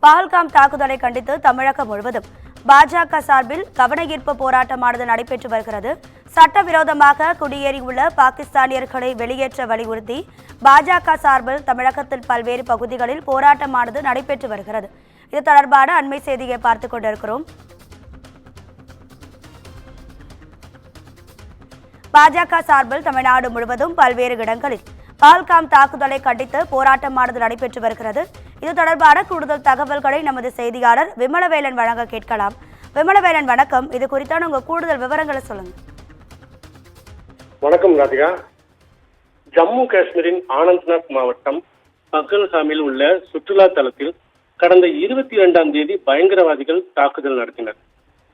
பஹல்காம் தாக்குதலை கண்டித்து தமிழகம் முழுவதும் பாஜக சார்பில் கவனஈர்ப்பு போராட்டமானது நடைபெற்று வருகிறது. சட்டவிரோதமாக குடியேறியுள்ள பாகிஸ்தானியர்களை வெளியேற்ற வலியுறுத்தி பாஜக சார்பில் தமிழகத்தில் பல்வேறு பகுதிகளில் போராட்டமானது நடைபெற்று வருகிறது. இது தொடர்பான அண்மை செய்தியை பார்த்துக் கொண்டிருக்கிறோம். பாஜக சார்பில் தமிழ்நாடு முழுவதும் பல்வேறு இடங்களில் பஹல்காம் தாக்குதலை கண்டித்து போராட்டமானது நடைபெற்று வருகிறது. இது தொடர்பான கூடுதல் தகவல்களை நமது செய்தியாளர் விமலவேலன் வழங்க கேட்கலாம். விமலவேலன் வணக்கம். இது குறித்தான உங்க கூடுதல் விவரங்களை சொல்லுங்க. வணக்கம் ராதிகா. ஜம்மு காஷ்மீரின் ஆனந்த்நாக் மாவட்டம் பஹல்காமில் உள்ள சுற்றுலா தலத்தில் கடந்த 22ஆம் தேதி பயங்கரவாதிகள் தாக்குதல் நடத்தினர்.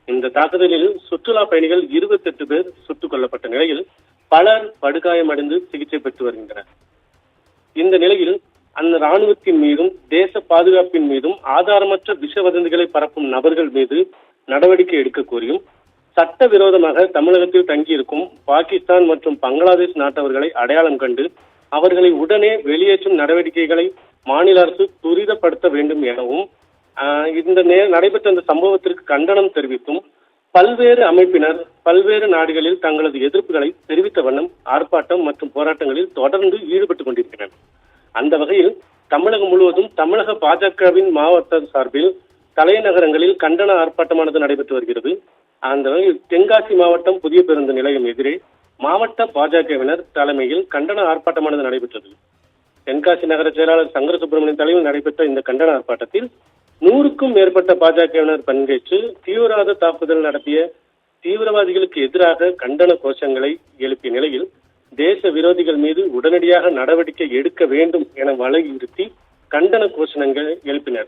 இந்த தாக்குதலில் சுற்றுலா பயணிகள் 28 பேர் சுட்டுக் கொல்லப்பட்ட நிலையில் பலர் படுகாயமடைந்து சிகிச்சை பெற்று வருகின்றனர். இந்த நிலையில் அந்த ராணுவத்தின் மீதும் தேச பாதுகாப்பின் மீதும் ஆதாரமற்ற விஷ வதந்திகளை பரப்பும் நபர்கள் மீது நடவடிக்கை எடுக்க கோரியும் சட்டவிரோதமாக தமிழகத்தில் தங்கியிருக்கும் பாகிஸ்தான் மற்றும் பங்களாதேஷ் நாட்டவர்களை அடையாளம் கண்டு அவர்களை உடனே வெளியேற்றும் நடவடிக்கைகளை மாநில அரசு துரிதப்படுத்த வேண்டும் எனவும் இந்த நடைபெற்ற அந்த சம்பவத்திற்கு கண்டனம் தெரிவித்தும் பல்வேறு அமைப்பினர் பல்வேறு நாடுகளில் தங்களது எதிர்ப்புகளை தெரிவித்த வண்ணம் ஆர்ப்பாட்டம் மற்றும் போராட்டங்களில் தொடர்ந்து ஈடுபட்டுக் கொண்டிருக்கிறார். அந்த வகையில் தமிழகம் முழுவதும் தமிழக பாஜகவின் மாவட்ட சார்பில் தலைநகரங்களில் கண்டன ஆர்ப்பாட்டமானது நடைபெற்று வருகிறது. அந்த வகையில் தென்காசி மாவட்டம் புதிய பேருந்து நிலையம் எதிரே மாவட்ட பாஜகவினர் தலைமையில் கண்டன ஆர்ப்பாட்டமானது நடைபெற்றது. தென்காசி நகர செயலாளர் சங்கர சுப்பிரமணியன் தலைமையில் நடைபெற்ற இந்த கண்டன ஆர்ப்பாட்டத்தில் 100க்கும் மேற்பட்ட பாஜகவினர் பங்கேற்று தீவிரவாத தாக்குதல் நடத்திய தீவிரவாதிகளுக்கு எதிராக கண்டன கோஷங்களை எழுப்பிய நிலையில் தேச விரோதிகள் மீது உடனடியாக நடவடிக்கை எடுக்க வேண்டும் என வலியுறுத்தி கண்டன கோஷங்களை எழுப்பினர்.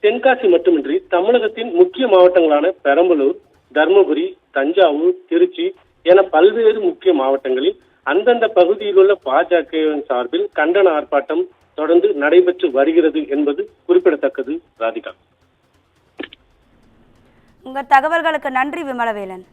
தென்காசி மட்டுமின்றி தமிழகத்தின் முக்கிய மாவட்டங்களான பெரம்பலூர், தர்மபுரி, தஞ்சாவூர், திருச்சி என பல்வேறு முக்கிய மாவட்டங்களில் அந்தந்த பகுதியில் உள்ள பாஜகவின் சார்பில் கண்டன ஆர்ப்பாட்டம் தொடர்ந்து நடைபெற்று வருகிறது என்பது குறிப்பிடத்தக்கது. ராதிகா, உங்கள் தகவல்களுக்கு நன்றி விமலவேலன்.